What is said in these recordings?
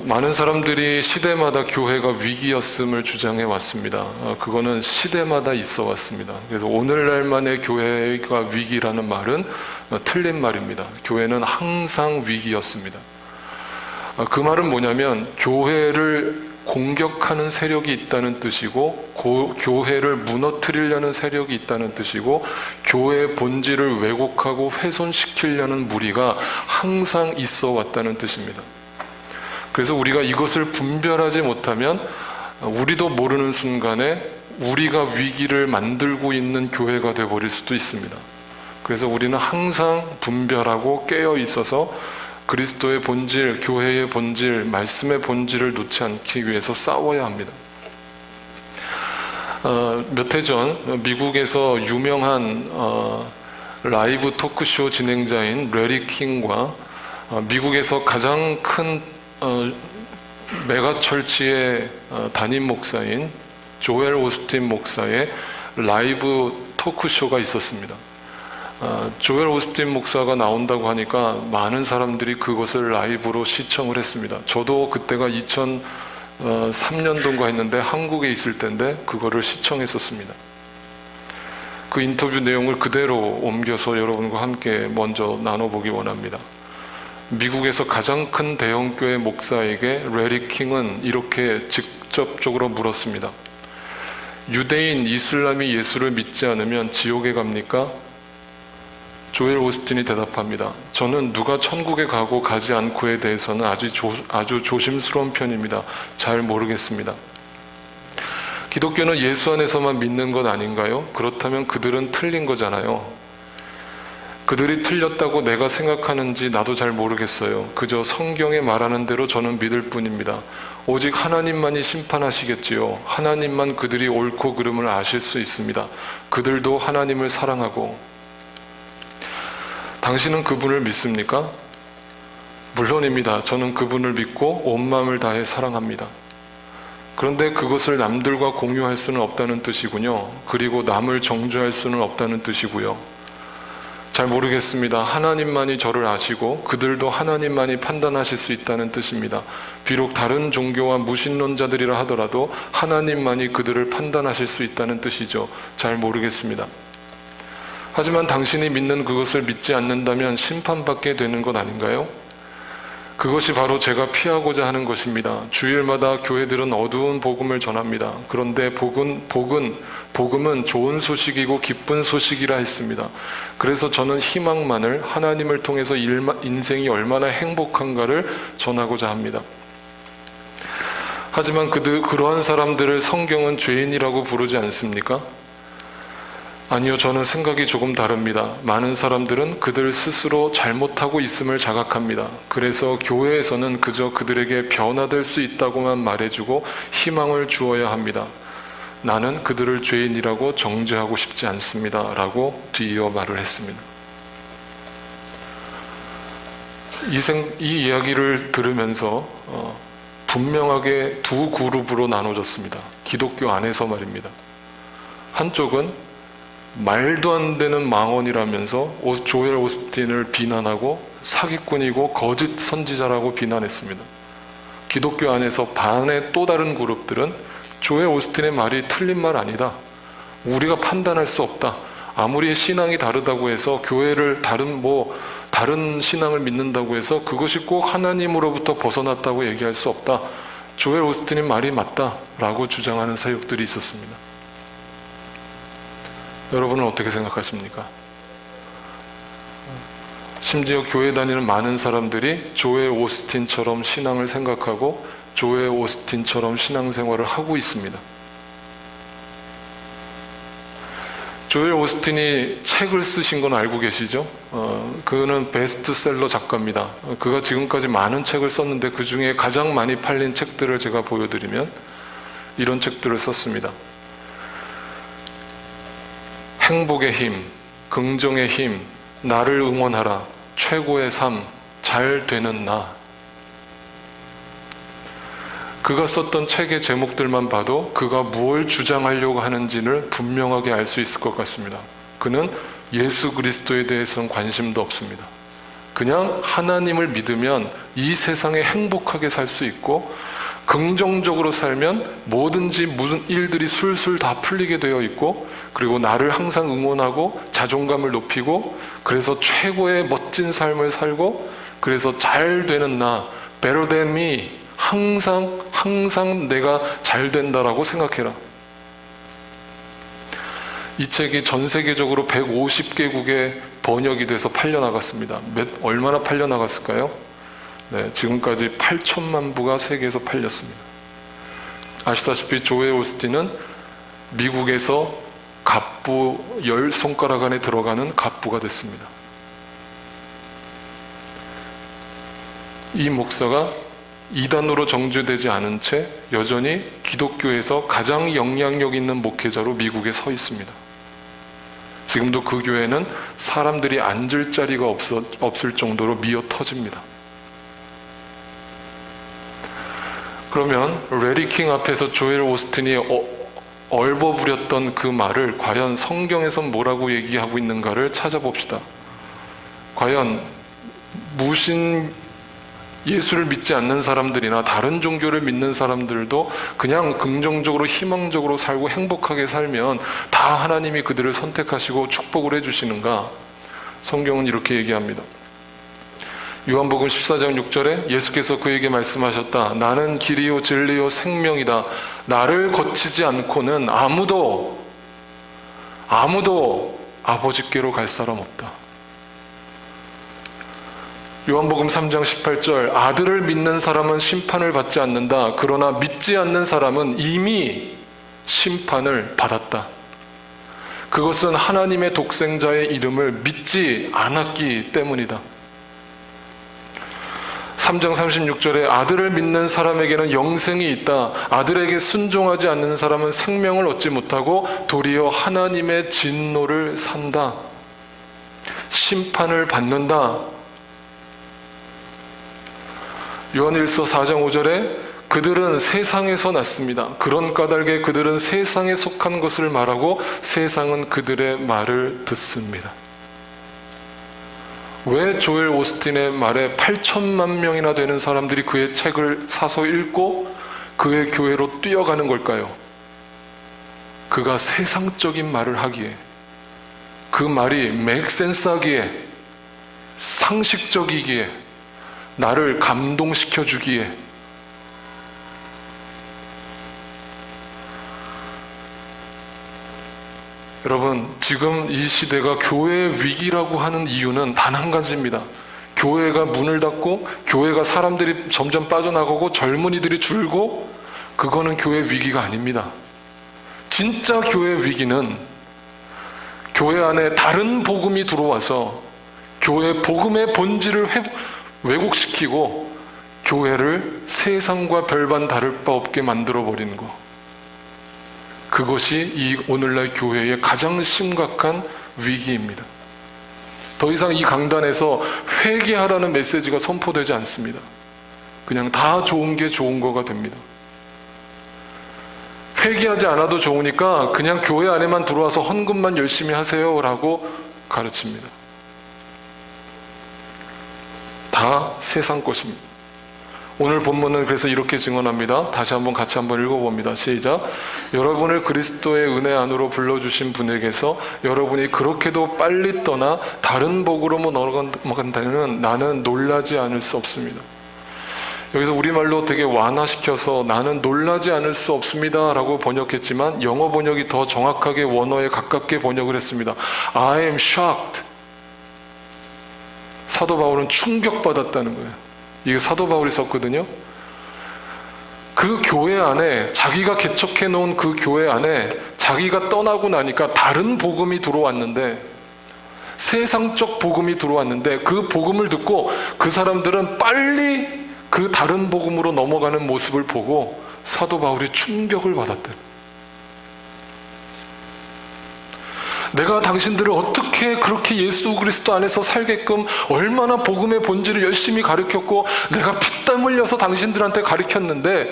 많은 사람들이 시대마다 교회가 위기였음을 주장해 왔습니다. 그거는 시대마다 있어 왔습니다. 그래서 오늘날만의 교회가 위기라는 말은 틀린 말입니다. 교회는 항상 위기였습니다. 그 말은 뭐냐면 교회를 공격하는 세력이 있다는 뜻이고 교회를 무너뜨리려는 세력이 있다는 뜻이고 교회의 본질을 왜곡하고 훼손시키려는 무리가 항상 있어 왔다는 뜻입니다. 그래서 우리가 이것을 분별하지 못하면 우리도 모르는 순간에 우리가 위기를 만들고 있는 교회가 되어버릴 수도 있습니다. 그래서 우리는 항상 분별하고 깨어 있어서 그리스도의 본질, 교회의 본질, 말씀의 본질을 놓지 않기 위해서 싸워야 합니다. 몇 해 전 미국에서 유명한 라이브 토크쇼 진행자인 레리 킹과 미국에서 가장 큰 메가철치의 담임 목사인 조엘 오스틴 목사의 라이브 토크쇼가 있었습니다. 조엘 오스틴 목사가 나온다고 하니까 많은 사람들이 그것을 라이브로 시청을 했습니다. 저도 그때가 2003년도인가 했는데 한국에 있을 때인데 그거를 시청했었습니다. 그 인터뷰 내용을 그대로 옮겨서 여러분과 함께 먼저 나눠보기 원합니다. 미국에서 가장 큰 대형교회 목사에게 레리 킹은 이렇게 직접적으로 물었습니다. 유대인, 이슬람이 예수를 믿지 않으면 지옥에 갑니까? 조엘 오스틴이 대답합니다. 저는 누가 천국에 가고 가지 않고에 대해서는 아주 조심스러운 편입니다. 잘 모르겠습니다. 기독교는 예수 안에서만 믿는 것 아닌가요? 그렇다면 그들은 틀린 거잖아요. 그들이 틀렸다고 내가 생각하는지 나도 잘 모르겠어요. 그저 성경에 말하는 대로 저는 믿을 뿐입니다. 오직 하나님만이 심판하시겠지요. 하나님만 그들이 옳고 그름을 아실 수 있습니다. 그들도 하나님을 사랑하고. 당신은 그분을 믿습니까? 물론입니다. 저는 그분을 믿고 온 마음을 다해 사랑합니다. 그런데 그것을 남들과 공유할 수는 없다는 뜻이군요. 그리고 남을 정죄할 수는 없다는 뜻이고요. 잘 모르겠습니다. 하나님만이 저를 아시고 그들도 하나님만이 판단하실 수 있다는 뜻입니다. 비록 다른 종교와 무신론자들이라 하더라도 하나님만이 그들을 판단하실 수 있다는 뜻이죠. 잘 모르겠습니다. 하지만 당신이 믿는 그것을 믿지 않는다면 심판받게 되는 것 아닌가요? 그것이 바로 제가 피하고자 하는 것입니다. 주일마다 교회들은 어두운 복음을 전합니다. 그런데 복음은 좋은 소식이고 기쁜 소식이라 했습니다. 그래서 저는 희망만을 하나님을 통해서 인생이 얼마나 행복한가를 전하고자 합니다. 하지만 그러한 사람들을 성경은 죄인이라고 부르지 않습니까? 아니요, 저는 생각이 조금 다릅니다. 많은 사람들은 그들 스스로 잘못하고 있음을 자각합니다. 그래서 교회에서는 그저 그들에게 변화될 수 있다고만 말해주고 희망을 주어야 합니다. 나는 그들을 죄인이라고 정죄하고 싶지 않습니다. 라고 뒤이어 말을 했습니다. 이 이야기를 들으면서 분명하게 두 그룹으로 나눠졌습니다. 기독교 안에서 말입니다. 한쪽은 말도 안 되는 망언이라면서 조엘 오스틴을 비난하고 사기꾼이고 거짓 선지자라고 비난했습니다. 기독교 안에서 반의 또 다른 그룹들은 조엘 오스틴의 말이 틀린 말 아니다. 우리가 판단할 수 없다. 아무리 신앙이 다르다고 해서 교회를 다른 신앙을 믿는다고 해서 그것이 꼭 하나님으로부터 벗어났다고 얘기할 수 없다. 조엘 오스틴의 말이 맞다라고 주장하는 세력들이 있었습니다. 여러분은 어떻게 생각하십니까? 심지어 교회 다니는 많은 사람들이 조엘 오스틴처럼 신앙을 생각하고 조엘 오스틴처럼 신앙생활을 하고 있습니다. 조엘 오스틴이 책을 쓰신 건 알고 계시죠? 그는 베스트셀러 작가입니다. 그가 지금까지 많은 책을 썼는데 그 중에 가장 많이 팔린 책들을 제가 보여드리면 이런 책들을 썼습니다. 행복의 힘, 긍정의 힘, 나를 응원하라, 최고의 삶, 잘 되는 나. 그가 썼던 책의 제목들만 봐도 그가 무엇을 주장하려고 하는지를 분명하게 알 수 있을 것 같습니다. 그는 예수 그리스도에 대해서는 관심도 없습니다. 그냥 하나님을 믿으면 이 세상에 행복하게 살 수 있고, 긍정적으로 살면 뭐든지 무슨 일들이 술술 다 풀리게 되어 있고, 그리고 나를 항상 응원하고 자존감을 높이고, 그래서 최고의 멋진 삶을 살고, 그래서 잘 되는 나, better than me, 항상 내가 잘 된다라고 생각해라. 이 책이 전 세계적으로 150개국에 번역이 돼서 팔려나갔습니다. 얼마나 팔려나갔을까요? 네, 지금까지 8천만 부가 세계에서 팔렸습니다. 아시다시피 조엘 오스틴은 미국에서 갑부 10손가락 안에 들어가는 갑부가 됐습니다. 이 목사가 이단으로 정죄되지 않은 채 여전히 기독교에서 가장 영향력 있는 목회자로 미국에 서 있습니다. 지금도 그 교회는 사람들이 앉을 자리가 없을 정도로 미어 터집니다. 그러면 레리 킹 앞에서 조엘 오스틴이 얼버무렸던 그 말을 과연 성경에선 뭐라고 얘기하고 있는가를 찾아봅시다. 과연 무신 예수를 믿지 않는 사람들이나 다른 종교를 믿는 사람들도 그냥 긍정적으로 희망적으로 살고 행복하게 살면 다 하나님이 그들을 선택하시고 축복을 해주시는가? 성경은 이렇게 얘기합니다. 요한복음 14장 6절에 예수께서 그에게 말씀하셨다. 나는 길이요 진리요 생명이다. 나를 거치지 않고는 아무도 아버지께로 갈 사람 없다. 요한복음 3장 18절 아들을 믿는 사람은 심판을 받지 않는다. 그러나 믿지 않는 사람은 이미 심판을 받았다. 그것은 하나님의 독생자의 이름을 믿지 않았기 때문이다. 3장 36절에 아들을 믿는 사람에게는 영생이 있다. 아들에게 순종하지 않는 사람은 생명을 얻지 못하고 도리어 하나님의 진노를 산다. 심판을 받는다. 요한일서 4장 5절에 그들은 세상에서 났습니다. 그런 까닭에 그들은 세상에 속한 것을 말하고 세상은 그들의 말을 듣습니다. 왜 조엘 오스틴의 말에 8천만 명이나 되는 사람들이 그의 책을 사서 읽고 그의 교회로 뛰어가는 걸까요? 그가 세상적인 말을 하기에, 그 말이 make sense 하기에, 상식적이기에, 나를 감동시켜주기에. 여러분, 지금 이 시대가 교회의 위기라고 하는 이유는 단 한 가지입니다. 교회가 문을 닫고 교회가 사람들이 점점 빠져나가고 젊은이들이 줄고, 그거는 교회 위기가 아닙니다. 진짜 교회 위기는 교회 안에 다른 복음이 들어와서 교회 복음의 본질을 왜곡시키고 교회를 세상과 별반 다를 바 없게 만들어버리는 것. 그것이 이 오늘날 교회의 가장 심각한 위기입니다. 더 이상 이 강단에서 회개하라는 메시지가 선포되지 않습니다. 그냥 다 좋은 게 좋은 거가 됩니다. 회개하지 않아도 좋으니까 그냥 교회 안에만 들어와서 헌금만 열심히 하세요 라고 가르칩니다. 다 세상 것입니다. 오늘 본문은 그래서 이렇게 증언합니다. 다시 한번 같이 한번 읽어봅니다. 시작. 여러분을 그리스도의 은혜 안으로 불러주신 분에게서 여러분이 그렇게도 빨리 떠나 다른 복으로 넘어간다면 나는 놀라지 않을 수 없습니다. 여기서 우리말로 되게 완화시켜서 나는 놀라지 않을 수 없습니다 라고 번역했지만 영어 번역이 더 정확하게 원어에 가깝게 번역을 했습니다. I am shocked. 사도 바울은 충격받았다는 거예요. 이게 사도 바울이 썼거든요. 그 교회 안에, 자기가 개척해 놓은 그 교회 안에 자기가 떠나고 나니까 다른 복음이 들어왔는데, 세상적 복음이 들어왔는데 그 복음을 듣고 그 사람들은 빨리 그 다른 복음으로 넘어가는 모습을 보고 사도 바울이 충격을 받았대요. 내가 당신들을 어떻게 그렇게 예수 그리스도 안에서 살게끔 얼마나 복음의 본질을 열심히 가르쳤고 내가 피땀 흘려서 당신들한테 가르쳤는데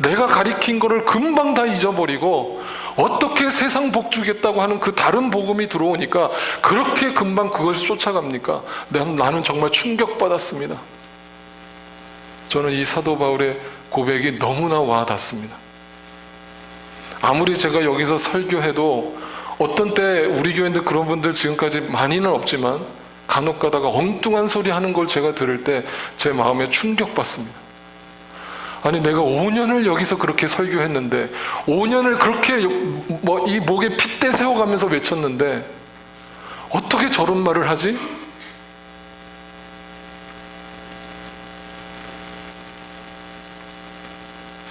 내가 가리킨 거를 금방 다 잊어버리고 어떻게 세상 복 주겠다고 하는 그 다른 복음이 들어오니까 그렇게 금방 그것을 쫓아갑니까? 나는 정말 충격받았습니다. 저는 이 사도 바울의 고백이 너무나 와닿습니다. 아무리 제가 여기서 설교해도 어떤 때 우리 교회인데 그런 분들 지금까지 많이는 없지만 간혹 가다가 엉뚱한 소리 하는 걸 제가 들을 때 제 마음에 충격받습니다. 아니, 내가 5년을 여기서 그렇게 설교했는데 5년을 그렇게 이 목에 핏대 세워가면서 외쳤는데 어떻게 저런 말을 하지?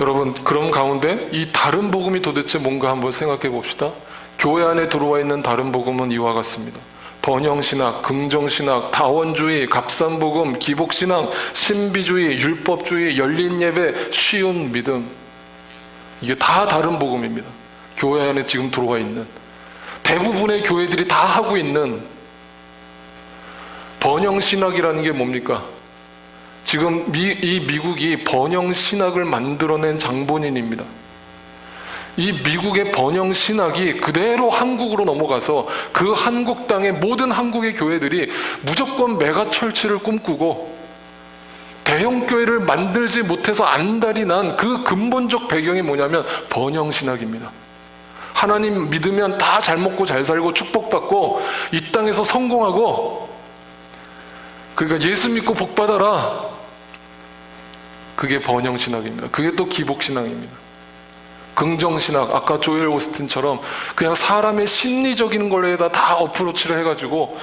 여러분, 그런 가운데 이 다른 복음이 도대체 뭔가 한번 생각해 봅시다. 교회 안에 들어와 있는 다른 복음은 이와 같습니다. 번영신학, 긍정신학, 다원주의, 값산복음, 기복신앙, 신비주의, 율법주의, 열린예배, 쉬운 믿음, 이게 다 다른 복음입니다. 교회 안에 지금 들어와 있는, 대부분의 교회들이 다 하고 있는 번영신학이라는 게 뭡니까? 지금 이 미국이 번영신학을 만들어낸 장본인입니다. 이 미국의 번영신학이 그대로 한국으로 넘어가서 그 한국 땅의 모든 한국의 교회들이 무조건 메가철치를 꿈꾸고 대형교회를 만들지 못해서 안달이 난 그 근본적 배경이 뭐냐면 번영신학입니다. 하나님 믿으면 다 잘 먹고 잘 살고 축복받고 이 땅에서 성공하고, 그러니까 예수 믿고 복 받아라. 그게 번영신학입니다. 그게 또 기복신앙입니다. 긍정신학, 아까 조엘 오스틴처럼 그냥 사람의 심리적인 걸로에다 다 어프로치를 해가지고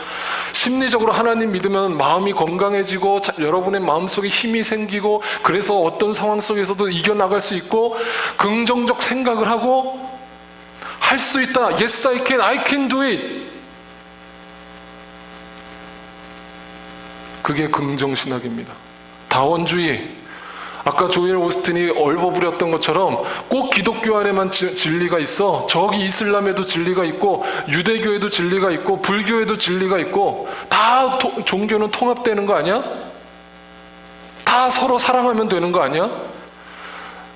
심리적으로 하나님 믿으면 마음이 건강해지고 여러분의 마음속에 힘이 생기고 그래서 어떤 상황 속에서도 이겨나갈 수 있고 긍정적 생각을 하고 할 수 있다. Yes, I can do it. 그게 긍정신학입니다. 다원주의, 아까 조엘 오스틴이 얼버무렸던 것처럼 꼭 기독교 안에만 진리가 있어. 저기 이슬람에도 진리가 있고 유대교에도 진리가 있고 불교에도 진리가 있고 다 종교는 통합되는 거 아니야? 다 서로 사랑하면 되는 거 아니야?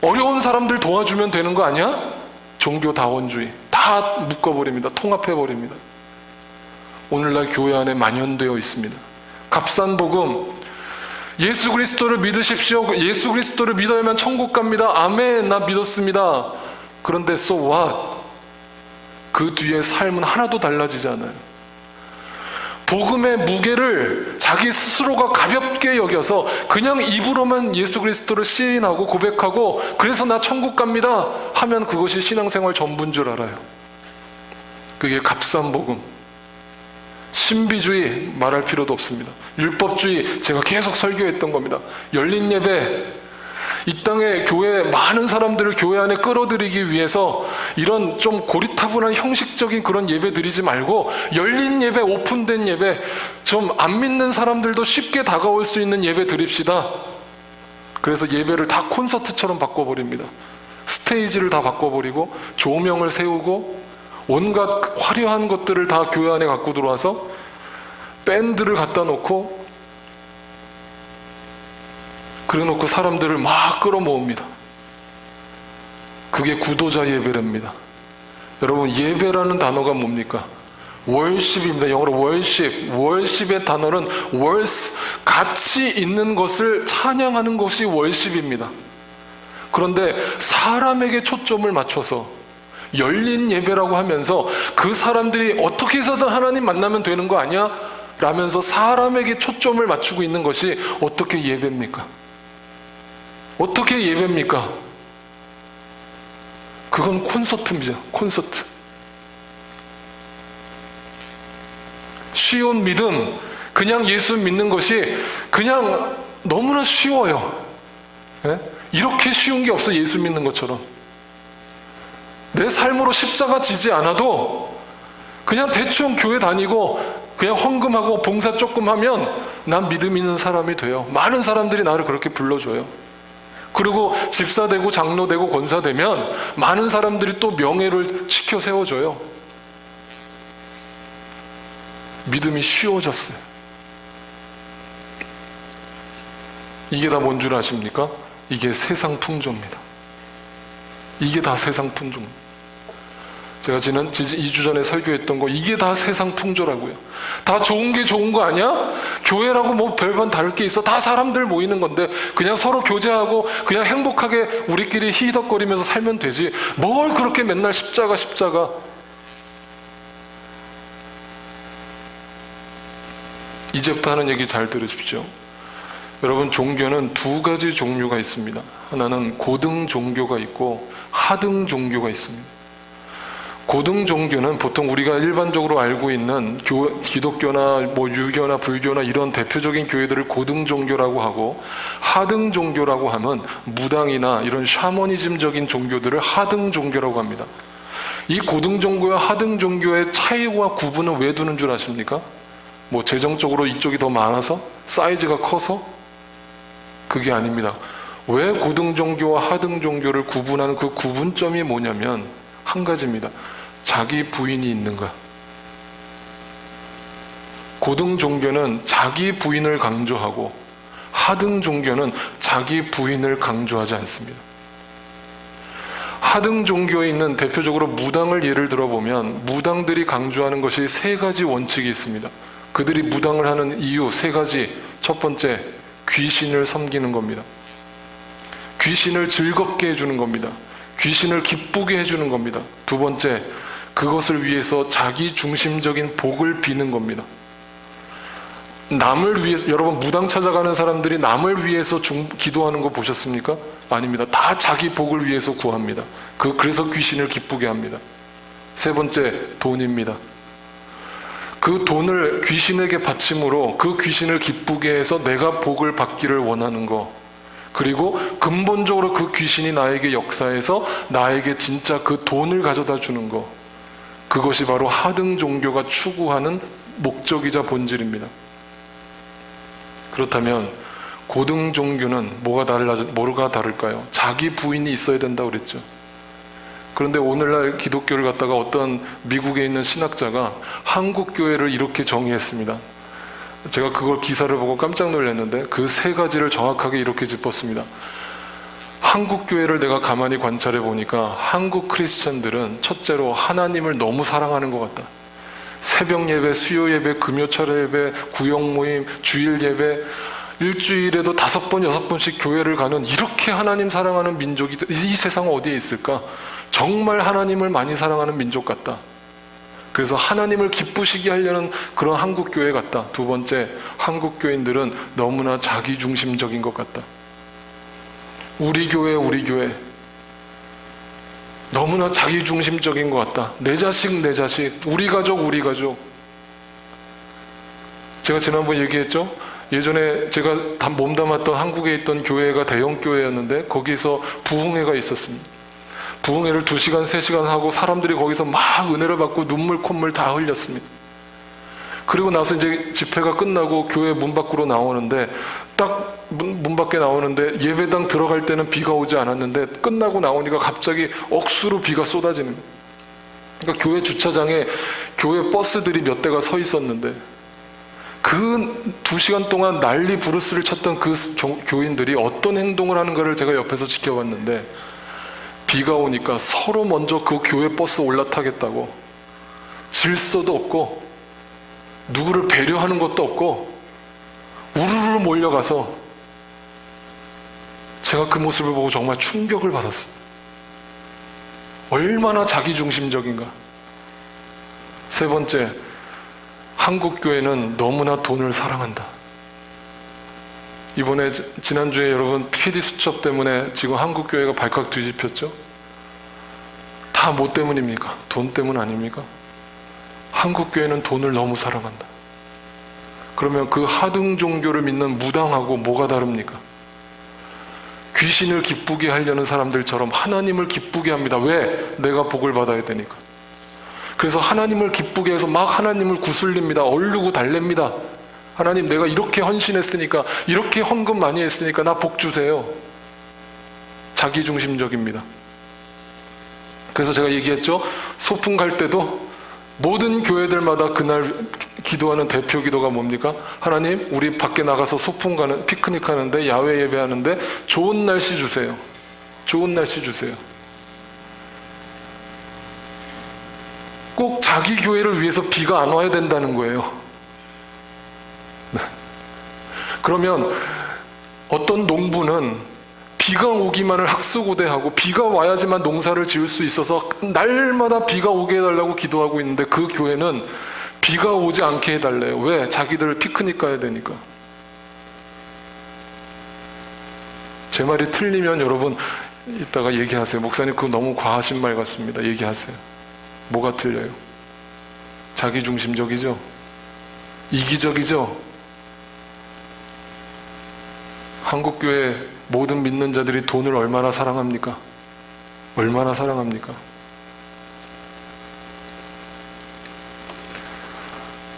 어려운 사람들 도와주면 되는 거 아니야? 종교다원주의 다 묶어버립니다. 통합해버립니다. 오늘날 교회 안에 만연되어 있습니다. 값산복음, 예수 그리스도를 믿으십시오. 예수 그리스도를 믿어야만 천국 갑니다. 아멘, 나 믿었습니다. 그런데 so what? 그 뒤에 삶은 하나도 달라지지 않아요. 복음의 무게를 자기 스스로가 가볍게 여겨서 그냥 입으로만 예수 그리스도를 시인하고 고백하고 그래서 나 천국 갑니다 하면 그것이 신앙생활 전부인 줄 알아요. 그게 값산복음. 신비주의 말할 필요도 없습니다. 율법주의, 제가 계속 설교했던 겁니다. 열린 예배, 이 땅에 교회 많은 사람들을 교회 안에 끌어들이기 위해서 이런 좀 고리타분한 형식적인 그런 예배 드리지 말고 열린 예배, 오픈된 예배, 좀 안 믿는 사람들도 쉽게 다가올 수 있는 예배 드립시다. 그래서 예배를 다 콘서트처럼 바꿔버립니다. 스테이지를 다 바꿔버리고 조명을 세우고 온갖 화려한 것들을 다 교회 안에 갖고 들어와서 밴드를 갖다 놓고 그래 놓고 사람들을 막 끌어모읍니다. 그게 구도자 예배랍니다. 여러분, 예배라는 단어가 뭡니까? 월십입니다. 영어로 월십. 월십의 단어는 월스, 가치 있는 것을 찬양하는 것이 월십입니다. 그런데 사람에게 초점을 맞춰서 열린 예배라고 하면서 그 사람들이 어떻게 해서든 하나님 만나면 되는 거 아니야? 라면서 사람에게 초점을 맞추고 있는 것이 어떻게 예배입니까? 어떻게 예배입니까? 그건 콘서트입니다. 콘서트. 쉬운 믿음, 그냥 예수 믿는 것이 그냥 너무나 쉬워요. 예? 이렇게 쉬운 게 없어. 예수 믿는 것처럼 내 삶으로 십자가 지지 않아도 그냥 대충 교회 다니고 그냥 헌금하고 봉사 조금 하면 난 믿음 있는 사람이 돼요. 많은 사람들이 나를 그렇게 불러줘요. 그리고 집사 되고 장로 되고 권사 되면 많은 사람들이 또 명예를 지켜 세워줘요. 믿음이 쉬워졌어요. 이게 다 뭔 줄 아십니까? 이게 세상 풍조입니다. 이게 다 세상 풍조. 제가 지난 2주 전에 설교했던 거, 이게 다 세상 풍조라고요. 다 좋은 게 좋은 거 아니야? 교회라고 뭐 별반 다를 게 있어? 다 사람들 모이는 건데 그냥 서로 교제하고 그냥 행복하게 우리끼리 히덕거리면서 살면 되지. 뭘 그렇게 맨날 십자가. 이제부터 하는 얘기 잘 들으십시오. 여러분, 종교는 두 가지 종류가 있습니다. 하나는 고등 종교가 있고 하등 종교가 있습니다. 고등 종교는 보통 우리가 일반적으로 알고 있는 기독교나 뭐 유교나 불교나 이런 대표적인 교회들을 고등 종교라고 하고, 하등 종교라고 하면 무당이나 이런 샤머니즘적인 종교들을 하등 종교라고 합니다. 이 고등 종교와 하등 종교의 차이와 구분은 왜 두는 줄 아십니까? 뭐 재정적으로 이쪽이 더 많아서? 사이즈가 커서? 그게 아닙니다. 왜 고등 종교와 하등 종교를 구분하는 그 구분점이 뭐냐면 한 가지입니다. 자기 부인이 있는가. 고등 종교는 자기 부인을 강조하고 하등 종교는 자기 부인을 강조하지 않습니다. 하등 종교에 있는 대표적으로 무당을 예를 들어보면 무당들이 강조하는 것이 세 가지 원칙이 있습니다. 그들이 무당을 하는 이유 세 가지. 첫 번째, 귀신을 섬기는 겁니다. 귀신을 즐겁게 해주는 겁니다. 귀신을 기쁘게 해주는 겁니다. 두 번째, 그것을 위해서 자기 중심적인 복을 비는 겁니다. 남을 위해서, 여러분 무당 찾아가는 사람들이 남을 위해서 기도하는 거 보셨습니까? 아닙니다. 다 자기 복을 위해서 구합니다. 그래서 귀신을 기쁘게 합니다. 세 번째, 돈입니다. 그 돈을 귀신에게 바침으로 그 귀신을 기쁘게 해서 내가 복을 받기를 원하는 거. 그리고 근본적으로 그 귀신이 나에게 역사해서 나에게 진짜 그 돈을 가져다 주는 거. 그것이 바로 하등 종교가 추구하는 목적이자 본질입니다. 그렇다면 고등 종교는 뭐가 다를까요? 자기 부인이 있어야 된다고 그랬죠. 그런데 오늘날 기독교를 갖다가 어떤 미국에 있는 신학자가 한국 교회를 이렇게 정의했습니다. 제가 그걸 기사를 보고 깜짝 놀랐는데 그 세 가지를 정확하게 이렇게 짚었습니다. 한국 교회를 내가 가만히 관찰해 보니까 한국 크리스천들은 첫째로 하나님을 너무 사랑하는 것 같다. 새벽 예배, 수요 예배, 금요 철회 예배, 구역 모임, 주일 예배, 일주일에도 5번, 6번씩 교회를 가는 이렇게 하나님 사랑하는 민족이 이 세상 어디에 있을까? 정말 하나님을 많이 사랑하는 민족 같다. 그래서 하나님을 기쁘시게 하려는 그런 한국 교회 같다. 두 번째, 한국 교인들은 너무나 자기중심적인 것 같다. 우리 교회 너무나 자기중심적인 것 같다. 내 자식, 우리 가족. 제가 지난번 얘기했죠? 예전에 제가 몸담았던 한국에 있던 교회가 대형 교회였는데 거기서 부흥회가 있었습니다. 부흥회를 2시간, 3시간 하고 사람들이 거기서 막 은혜를 받고 눈물, 콧물 다 흘렸습니다. 그리고 나서 이제 집회가 끝나고 교회 문 밖으로 나오는데 딱 문 밖에 나오는데 예배당 들어갈 때는 비가 오지 않았는데 끝나고 나오니까 갑자기 억수로 비가 쏟아지는 거예요. 그러니까 교회 주차장에 교회 버스들이 몇 대가 서 있었는데 그 2시간 동안 난리 부르스를 쳤던 그 교인들이 어떤 행동을 하는가를 제가 옆에서 지켜봤는데 비가 오니까 서로 먼저 그 교회 버스 올라타겠다고 질서도 없고 누구를 배려하는 것도 없고 우르르 몰려가서 제가 그 모습을 보고 정말 충격을 받았습니다. 얼마나 자기중심적인가. 세 번째, 한국 교회는 너무나 돈을 사랑한다. 이번에 지난주에 여러분 PD 수첩 때문에 지금 한국 교회가 발칵 뒤집혔죠? 다 뭐 때문입니까? 돈 때문 아닙니까? 한국 교회는 돈을 너무 사랑한다. 그러면 그 하등 종교를 믿는 무당하고 뭐가 다릅니까? 귀신을 기쁘게 하려는 사람들처럼 하나님을 기쁘게 합니다. 왜? 내가 복을 받아야 되니까. 그래서 하나님을 기쁘게 해서 막 하나님을 구슬립니다. 얼르고 달랩니다. 하나님, 내가 이렇게 헌신했으니까, 이렇게 헌금 많이 했으니까 나 복 주세요. 자기중심적입니다. 그래서 제가 얘기했죠. 소풍 갈 때도 모든 교회들마다 그날 기도하는 대표 기도가 뭡니까? 하나님, 우리 밖에 나가서 소풍 가는, 피크닉 하는데, 야외 예배하는데 좋은 날씨 주세요. 좋은 날씨 주세요. 꼭 자기 교회를 위해서 비가 안 와야 된다는 거예요. 네. 그러면 어떤 농부는 비가 오기만을 학수고대하고 비가 와야지만 농사를 지을 수 있어서 날마다 비가 오게 해달라고 기도하고 있는데, 그 교회는 비가 오지 않게 해달래요. 왜? 자기들 피크닉 가야 되니까. 제 말이 틀리면 여러분 이따가 얘기하세요. 목사님 그거 너무 과하신 말 같습니다. 얘기하세요. 뭐가 틀려요? 자기중심적이죠? 이기적이죠? 한국교회 모든 믿는 자들이 돈을 얼마나 사랑합니까? 얼마나 사랑합니까?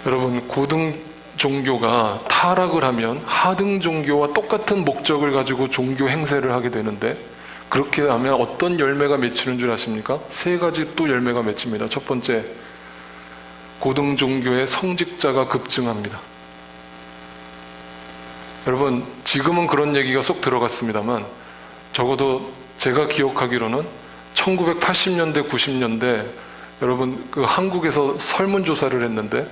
여러분, 고등 종교가 타락을 하면 하등 종교와 똑같은 목적을 가지고 종교 행세를 하게 되는데, 그렇게 하면 어떤 열매가 맺히는 줄 아십니까? 세 가지 또 열매가 맺힙니다. 첫 번째, 고등 종교의 성직자가 급증합니다. 여러분, 지금은 그런 얘기가 쏙 들어갔습니다만, 적어도 제가 기억하기로는 1980년대, 90년대 여러분 그 한국에서 설문조사를 했는데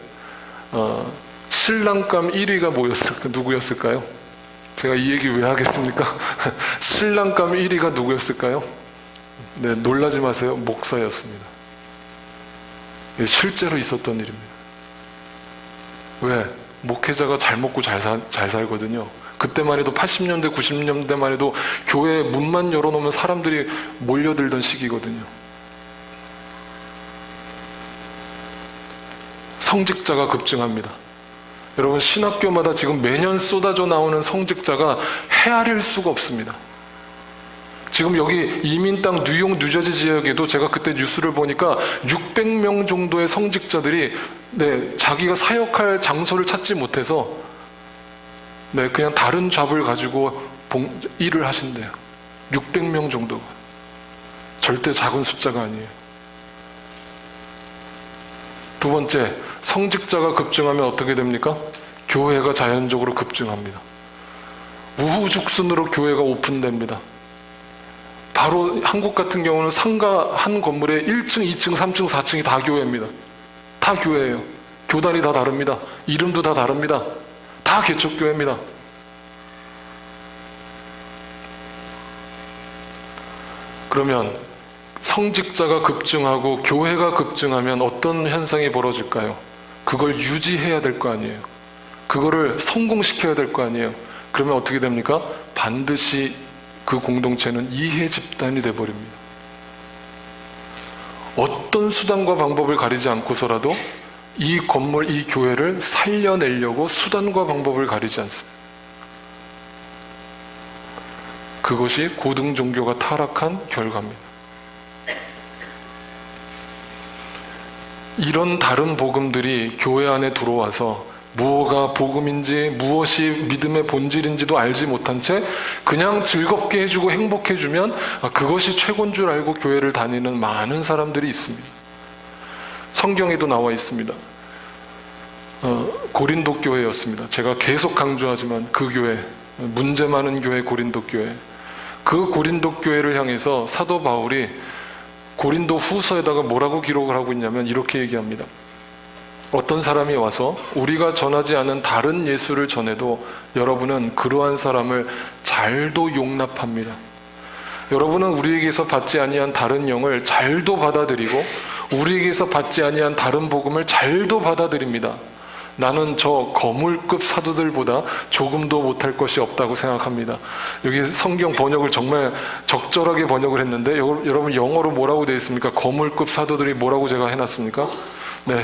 신랑감 1위가 누구였을까요? 제가 이 얘기 왜 하겠습니까? 신랑감 1위가 누구였을까요? 네, 놀라지 마세요. 목사였습니다. 실제로 있었던 일입니다. 왜? 목회자가 잘 먹고 잘 살거든요. 그때만 해도 80년대, 90년대만 해도 교회 문만 열어놓으면 사람들이 몰려들던 시기거든요. 성직자가 급증합니다. 여러분, 신학교마다 지금 매년 쏟아져 나오는 성직자가 헤아릴 수가 없습니다. 지금 여기 이민 땅 뉴욕, 뉴저지 지역에도 제가 그때 뉴스를 보니까 600명 정도의 성직자들이 자기가 사역할 장소를 찾지 못해서 그냥 다른 잡을 가지고 일을 하신대요. 600명 정도가. 절대 작은 숫자가 아니에요. 두 번째, 성직자가 급증하면 어떻게 됩니까? 교회가 자연적으로 급증합니다. 우후죽순으로 교회가 오픈됩니다. 바로 한국 같은 경우는 상가 한 건물에 1층, 2층, 3층, 4층이 다 교회입니다. 다 교회예요. 교단이 다 다릅니다. 이름도 다 다릅니다. 다 개척교회입니다. 그러면 성직자가 급증하고 교회가 급증하면 어떤 현상이 벌어질까요? 그걸 유지해야 될 거 아니에요. 그거를 성공시켜야 될 거 아니에요. 그러면 어떻게 됩니까? 반드시 그 공동체는 이해 집단이 돼버립니다. 어떤 수단과 방법을 가리지 않고서라도 이 건물, 이 교회를 살려내려고 수단과 방법을 가리지 않습니다. 그것이 고등 종교가 타락한 결과입니다. 이런 다른 복음들이 교회 안에 들어와서 무엇가 복음인지 무엇이 믿음의 본질인지도 알지 못한 채 그냥 즐겁게 해주고 행복해주면 그것이 최고인 줄 알고 교회를 다니는 많은 사람들이 있습니다. 성경에도 나와 있습니다. 고린도 교회였습니다. 제가 계속 강조하지만 그 교회, 문제 많은 교회 고린도 교회, 그 고린도 교회를 향해서 사도 바울이 고린도 후서에다가 뭐라고 기록을 하고 있냐면 이렇게 얘기합니다. 어떤 사람이 와서 우리가 전하지 않은 다른 예수를 전해도 여러분은 그러한 사람을 잘도 용납합니다. 여러분은 우리에게서 받지 아니한 다른 영을 잘도 받아들이고 우리에게서 받지 아니한 다른 복음을 잘도 받아들입니다. 나는 저 거물급 사도들보다 조금도 못할 것이 없다고 생각합니다. 여기 성경 번역을 정말 적절하게 번역을 했는데 여러분 영어로 뭐라고 되어 있습니까? 거물급 사도들이 뭐라고 제가 해놨습니까?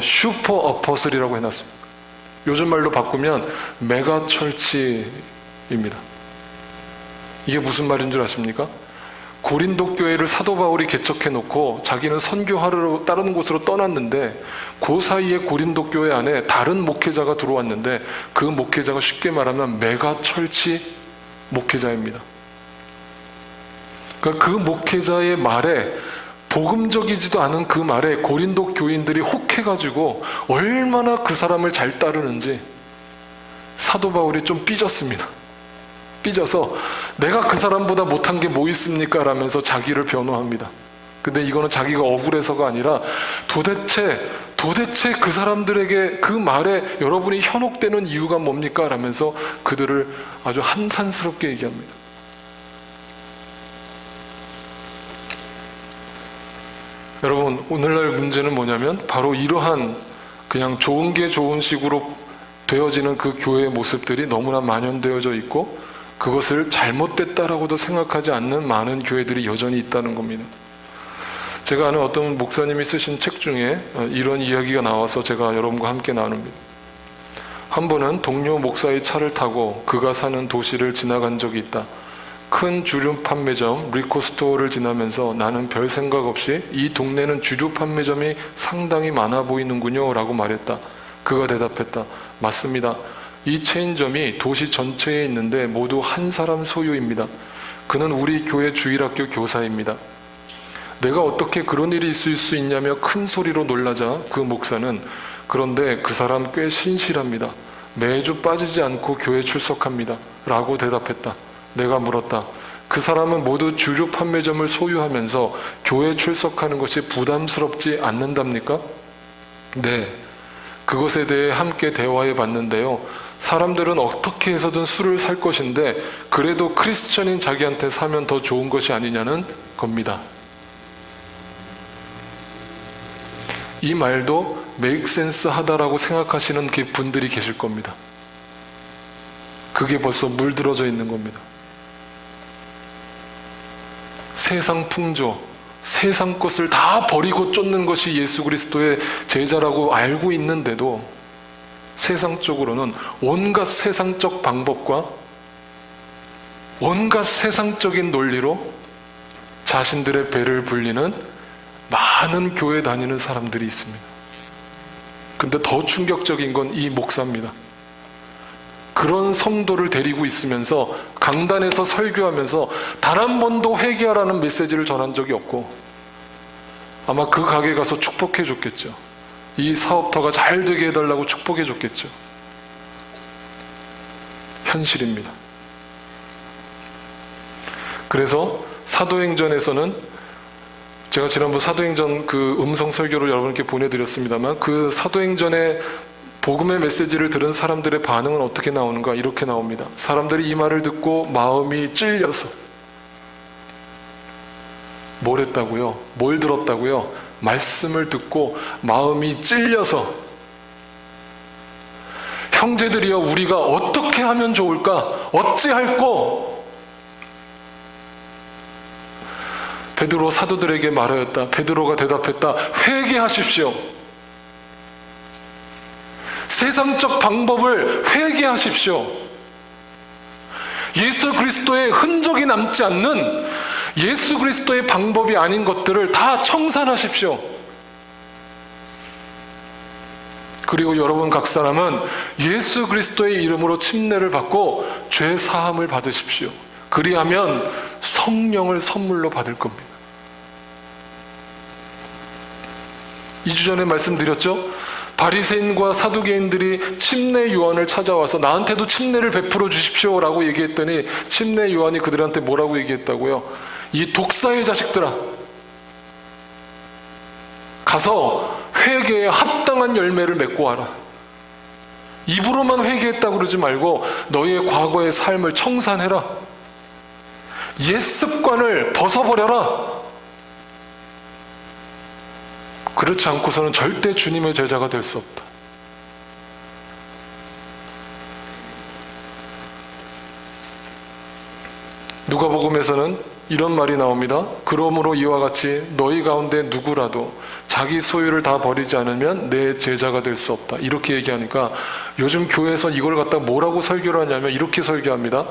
슈퍼 어퍼슬이라고 해놨습니다. 요즘 말로 바꾸면 메가 철치입니다. 이게 무슨 말인 줄 아십니까? 고린도 교회를 사도 바울이 개척해놓고 자기는 선교하러 다른 곳으로 떠났는데 그 사이에 고린도 교회 안에 다른 목회자가 들어왔는데 그 목회자가 쉽게 말하면 메가 철치 목회자입니다. 그러니까 그 목회자의 말에 복음적이지도 않은 그 말에 고린도 교인들이 혹해가지고 얼마나 그 사람을 잘 따르는지 사도 바울이 좀 삐졌습니다. 삐져서 내가 그 사람보다 못한 게 뭐 있습니까? 라면서 자기를 변호합니다. 근데 이거는 자기가 억울해서가 아니라 도대체 그 사람들에게 그 말에 여러분이 현혹되는 이유가 뭡니까? 라면서 그들을 아주 한탄스럽게 얘기합니다. 여러분, 오늘날 문제는 뭐냐면 바로 이러한 그냥 좋은 게 좋은 식으로 되어지는 그 교회의 모습들이 너무나 만연되어져 있고, 그것을 잘못됐다라고도 생각하지 않는 많은 교회들이 여전히 있다는 겁니다. 제가 아는 어떤 목사님이 쓰신 책 중에 이런 이야기가 나와서 제가 여러분과 함께 나눕니다. 한 번은 동료 목사의 차를 타고 그가 사는 도시를 지나간 적이 있다. 큰 주류 판매점 리코스토어를 지나면서 나는 별 생각 없이 이 동네는 주류 판매점이 상당히 많아 보이는군요 라고 말했다. 그가 대답했다. 맞습니다. 이 체인점이 도시 전체에 있는데 모두 한 사람 소유입니다. 그는 우리 교회 주일학교 교사입니다. 내가 어떻게 그런 일이 있을 수 있냐며 큰 소리로 놀라자 그 목사는 그런데 그 사람 꽤 신실합니다. 매주 빠지지 않고 교회 출석합니다. 라고 대답했다. 내가 물었다. 그 사람은 모두 주류 판매점을 소유하면서 교회 출석하는 것이 부담스럽지 않는답니까? 네. 그것에 대해 함께 대화해 봤는데요. 사람들은 어떻게 해서든 술을 살 것인데 그래도 크리스천인 자기한테 사면 더 좋은 것이 아니냐는 겁니다. 이 말도 메이크 센스 하다라고 생각하시는 분들이 계실 겁니다. 그게 벌써 물들어져 있는 겁니다. 세상 풍조, 세상 것을 다 버리고 쫓는 것이 예수 그리스도의 제자라고 알고 있는데도 세상적으로는 온갖 세상적 방법과 온갖 세상적인 논리로 자신들의 배를 불리는 많은 교회 다니는 사람들이 있습니다. 근데 더 충격적인 건 이 목사입니다. 그런 성도를 데리고 있으면서 강단에서 설교하면서 단 한 번도 회개하라는 메시지를 전한 적이 없고 아마 그 가게 가서 축복해 줬겠죠. 이 사업터가 잘 되게 해달라고 축복해 줬겠죠. 현실입니다. 그래서 사도행전에서는 제가 지난번 사도행전 그 음성 설교를 여러분께 보내드렸습니다만 그 사도행전의 복음의 메시지를 들은 사람들의 반응은 어떻게 나오는가? 이렇게 나옵니다. 사람들이 이 말을 듣고 마음이 찔려서 뭘 했다고요? 뭘 들었다고요? 말씀을 듣고 마음이 찔려서 형제들이여 우리가 어떻게 하면 좋을까? 어찌할꼬? 베드로 사도들에게 말하였다. 베드로가 대답했다. 회개하십시오. 세상적 방법을 회개하십시오. 예수 그리스도의 흔적이 남지 않는 예수 그리스도의 방법이 아닌 것들을 다 청산하십시오. 그리고 여러분 각 사람은 예수 그리스도의 이름으로 침례를 받고 죄 사함을 받으십시오. 그리하면 성령을 선물로 받을 겁니다. 2주 전에 말씀드렸죠? 바리새인과 사두개인들이 침례 요한을 찾아와서 나한테도 침례를 베풀어 주십시오 라고 얘기했더니 침례 요한이 그들한테 뭐라고 얘기했다고요? 이 독사의 자식들아, 가서 회개에 합당한 열매를 맺고 와라. 입으로만 회개했다고 그러지 말고 너희의 과거의 삶을 청산해라. 옛 습관을 벗어버려라. 그렇지 않고서는 절대 주님의 제자가 될 수 없다. 누가복음에서는 이런 말이 나옵니다. 그러므로 이와 같이 너희 가운데 누구라도 자기 소유를 다 버리지 않으면 내 제자가 될 수 없다. 이렇게 얘기하니까 요즘 교회에서 이걸 갖다 뭐라고 설교를 하냐면 이렇게 설교합니다.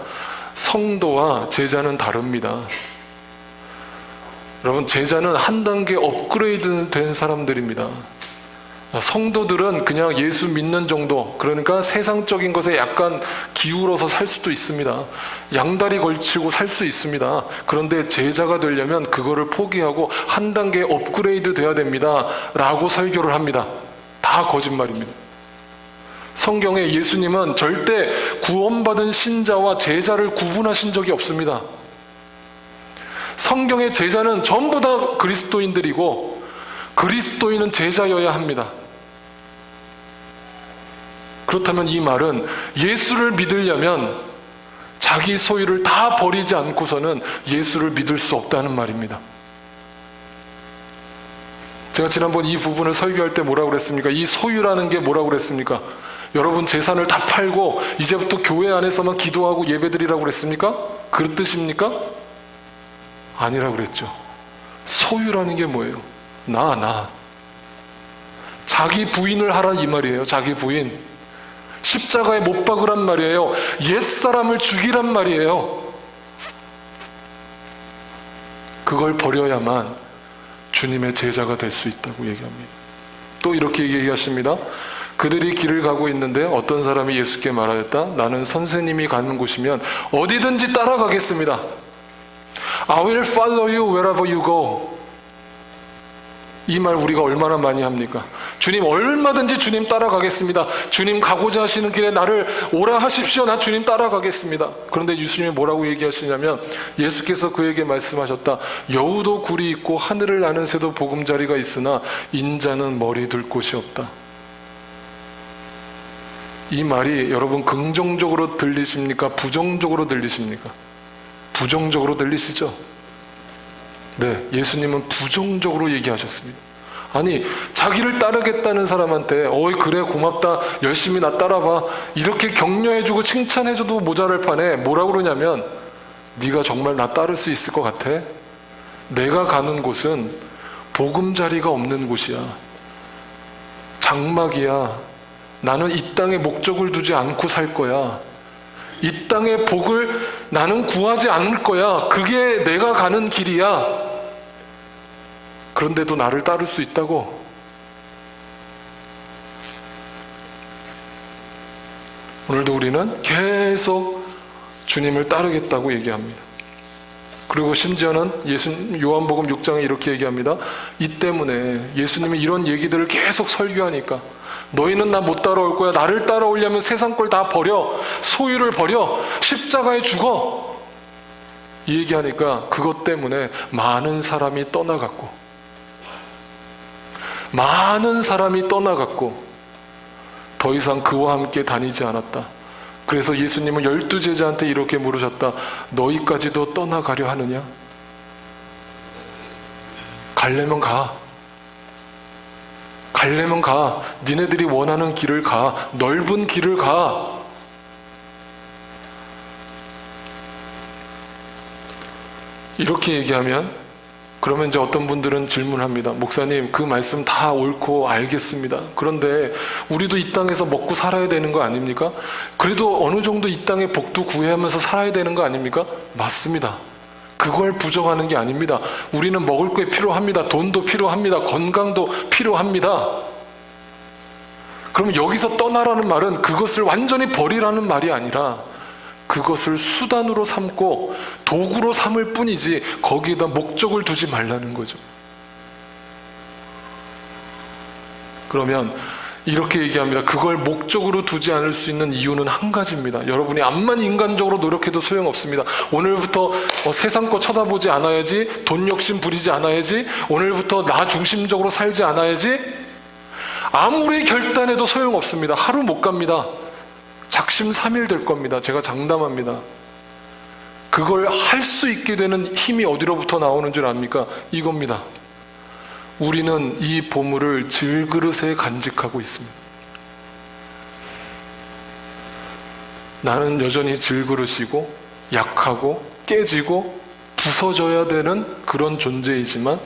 성도와 제자는 다릅니다. 여러분, 제자는 한 단계 업그레이드 된 사람들입니다. 성도들은 그냥 예수 믿는 정도, 그러니까 세상적인 것에 약간 기울어서 살 수도 있습니다. 양다리 걸치고 살 수 있습니다. 그런데 제자가 되려면 그거를 포기하고 한 단계 업그레이드 돼야 됩니다 라고 설교를 합니다. 다 거짓말입니다. 성경에 예수님은 절대 구원받은 신자와 제자를 구분하신 적이 없습니다. 성경의 제자는 전부 다 그리스도인들이고 그리스도인은 제자여야 합니다. 그렇다면 이 말은 예수를 믿으려면 자기 소유를 다 버리지 않고서는 예수를 믿을 수 없다는 말입니다. 제가 지난번 이 부분을 설교할 때 뭐라고 그랬습니까? 이 소유라는 게 뭐라고 그랬습니까? 여러분 재산을 다 팔고 이제부터 교회 안에서만 기도하고 예배드리라고 그랬습니까? 그 뜻입니까? 아니라고 그랬죠. 소유라는 게 뭐예요? 나. 자기 부인을 하라 이 말이에요. 자기 부인. 십자가에 못 박으란 말이에요. 옛사람을 죽이란 말이에요. 그걸 버려야만 주님의 제자가 될 수 있다고 얘기합니다. 또 이렇게 얘기하십니다. 그들이 길을 가고 있는데 어떤 사람이 예수께 말하였다. 나는 선생님이 가는 곳이면 어디든지 따라가겠습니다. I will follow you wherever you go. 이 말 우리가 얼마나 많이 합니까? 주님 얼마든지 주님 따라가겠습니다. 주님 가고자 하시는 길에 나를 오라 하십시오. 나 주님 따라가겠습니다. 그런데 예수님이 뭐라고 얘기하시냐면 예수께서 그에게 말씀하셨다. 여우도 굴이 있고 하늘을 나는 새도 보금자리가 있으나 인자는 머리 둘 곳이 없다. 이 말이 여러분 긍정적으로 들리십니까? 부정적으로 들리십니까? 부정적으로 들리시죠? 네, 예수님은 부정적으로 얘기하셨습니다. 아니, 자기를 따르겠다는 사람한테 어이 그래 고맙다 열심히 나 따라봐 이렇게 격려해주고 칭찬해줘도 모자랄 판에 뭐라고 그러냐면 네가 정말 나 따를 수 있을 것 같아? 내가 가는 곳은 보금자리가 없는 곳이야. 장막이야. 나는 이 땅에 목적을 두지 않고 살 거야. 이 땅의 복을 나는 구하지 않을 거야. 그게 내가 가는 길이야. 그런데도 나를 따를 수 있다고? 오늘도 우리는 계속 주님을 따르겠다고 얘기합니다. 그리고 심지어는 요한복음 6장에 이렇게 얘기합니다. 이 때문에 예수님이 이런 얘기들을 계속 설교하니까 너희는 나 못 따라올 거야. 나를 따라오려면 세상 걸 다 버려. 소유를 버려. 십자가에 죽어. 이 얘기하니까 그것 때문에 많은 사람이 떠나갔고 더 이상 그와 함께 다니지 않았다. 그래서 예수님은 12제자한테 이렇게 물으셨다. 너희까지도 떠나가려 하느냐? 가려면 가. 가려면 가. 니네들이 원하는 길을 가. 넓은 길을 가. 이렇게 얘기하면 그러면 이제 어떤 분들은 질문합니다. 목사님, 그 말씀 다 옳고 알겠습니다. 그런데 우리도 이 땅에서 먹고 살아야 되는 거 아닙니까? 그래도 어느 정도 이 땅의 복도 구해하면서 살아야 되는 거 아닙니까? 맞습니다. 그걸 부정하는 게 아닙니다. 우리는 먹을 게 필요합니다. 돈도 필요합니다. 건강도 필요합니다. 그럼 여기서 떠나라는 말은 그것을 완전히 버리라는 말이 아니라 그것을 수단으로 삼고 도구로 삼을 뿐이지 거기에다 목적을 두지 말라는 거죠. 그러면 이렇게 얘기합니다. 그걸 목적으로 두지 않을 수 있는 이유는 한 가지입니다. 여러분이 암만 인간적으로 노력해도 소용없습니다. 오늘부터 세상 거 쳐다보지 않아야지, 돈 욕심 부리지 않아야지, 오늘부터 나 중심적으로 살지 않아야지, 아무리 결단해도 소용없습니다. 하루 못 갑니다. 작심삼일 될 겁니다. 제가 장담합니다. 그걸 할 수 있게 되는 힘이 어디로부터 나오는 줄 압니까? 이겁니다. 우리는 이 보물을 질그릇에 간직하고 있습니다. 나는 여전히 질그릇이고 약하고 깨지고 부서져야 되는 그런 존재이지만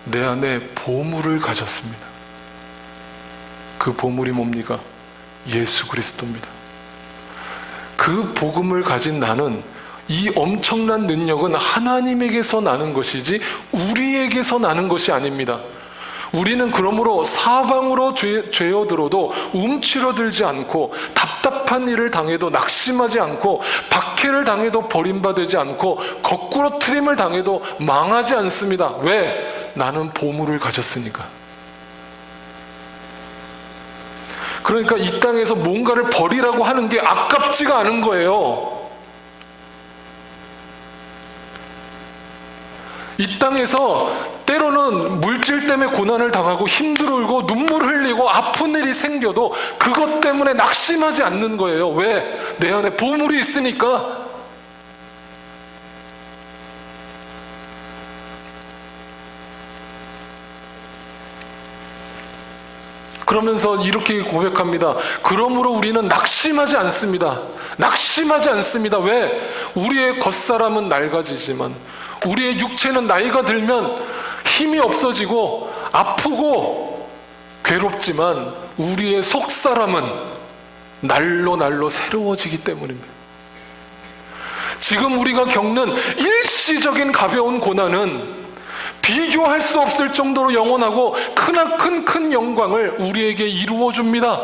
내 안에 보물을 가졌습니다. 그 보물이 뭡니까? 예수 그리스도입니다. 그 복음을 가진 나는 이 엄청난 능력은 하나님에게서 나는 것이지 우리에게서 나는 것이 아닙니다. 우리는 그러므로 사방으로 죄어들어도 움츠러들지 않고 답답한 일을 당해도 낙심하지 않고 박해를 당해도 버림받지 않고 거꾸로 트림을 당해도 망하지 않습니다. 왜? 나는 보물을 가졌으니까. 그러니까 이 땅에서 뭔가를 버리라고 하는 게 아깝지가 않은 거예요. 이 땅에서 때로는 물질 때문에 고난을 당하고 힘들고 눈물 흘리고 아픈 일이 생겨도 그것 때문에 낙심하지 않는 거예요. 왜? 내 안에 보물이 있으니까. 그러면서 이렇게 고백합니다. 그러므로 우리는 낙심하지 않습니다. 낙심하지 않습니다. 왜? 우리의 겉사람은 낡아지지만 우리의 육체는 나이가 들면 힘이 없어지고 아프고 괴롭지만 우리의 속사람은 날로 날로 새로워지기 때문입니다. 지금 우리가 겪는 일시적인 가벼운 고난은 비교할 수 없을 정도로 영원하고 크나큰 큰 영광을 우리에게 이루어 줍니다.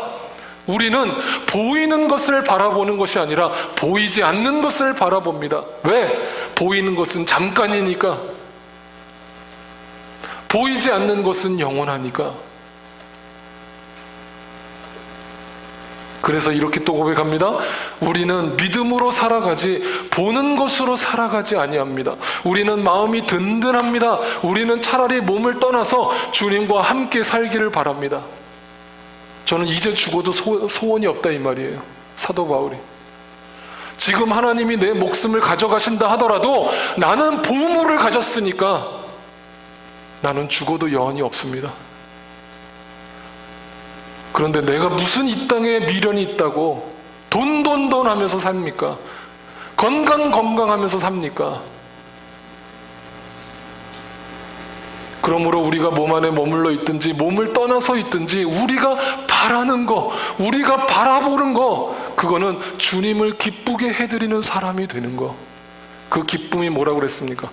우리는 보이는 것을 바라보는 것이 아니라 보이지 않는 것을 바라봅니다. 왜? 보이는 것은 잠깐이니까. 보이지 않는 것은 영원하니까. 그래서 이렇게 또 고백합니다. 우리는 믿음으로 살아가지 보는 것으로 살아가지 아니합니다. 우리는 마음이 든든합니다. 우리는 차라리 몸을 떠나서 주님과 함께 살기를 바랍니다. 저는 이제 죽어도 소원이 없다 이 말이에요. 사도 바울이. 지금 하나님이 내 목숨을 가져가신다 하더라도 나는 보물을 가졌으니까 나는 죽어도 여한이 없습니다. 그런데 내가 무슨 이 땅에 미련이 있다고 돈 하면서 삽니까? 건강 하면서 삽니까? 그러므로 우리가 몸 안에 머물러 있든지 몸을 떠나서 있든지 우리가 바라는 거, 우리가 바라보는 거, 그거는 주님을 기쁘게 해드리는 사람이 되는 거. 그 기쁨이 뭐라고 그랬습니까?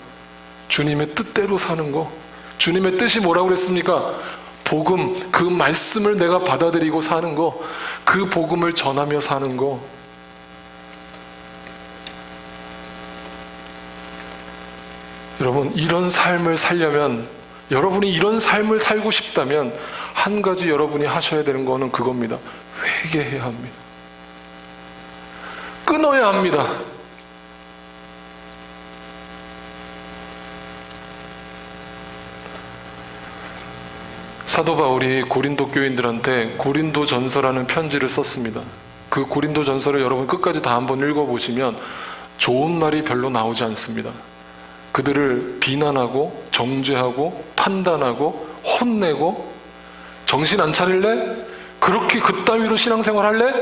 주님의 뜻대로 사는 거. 주님의 뜻이 뭐라고 그랬습니까? 복음, 그 말씀을 내가 받아들이고 사는 거, 그 복음을 전하며 사는 거. 여러분, 이런 삶을 살려면, 여러분이 이런 삶을 살고 싶다면 한 가지 여러분이 하셔야 되는 거는 그겁니다. 회개해야 합니다. 끊어야 합니다. 사도 바울이 고린도 교인들한테 고린도 전서라는 편지를 썼습니다. 그 고린도 전서를 여러분 끝까지 다 한번 읽어보시면 좋은 말이 별로 나오지 않습니다. 그들을 비난하고 정죄하고 판단하고 혼내고 정신 안 차릴래? 그렇게 그따위로 신앙생활 할래?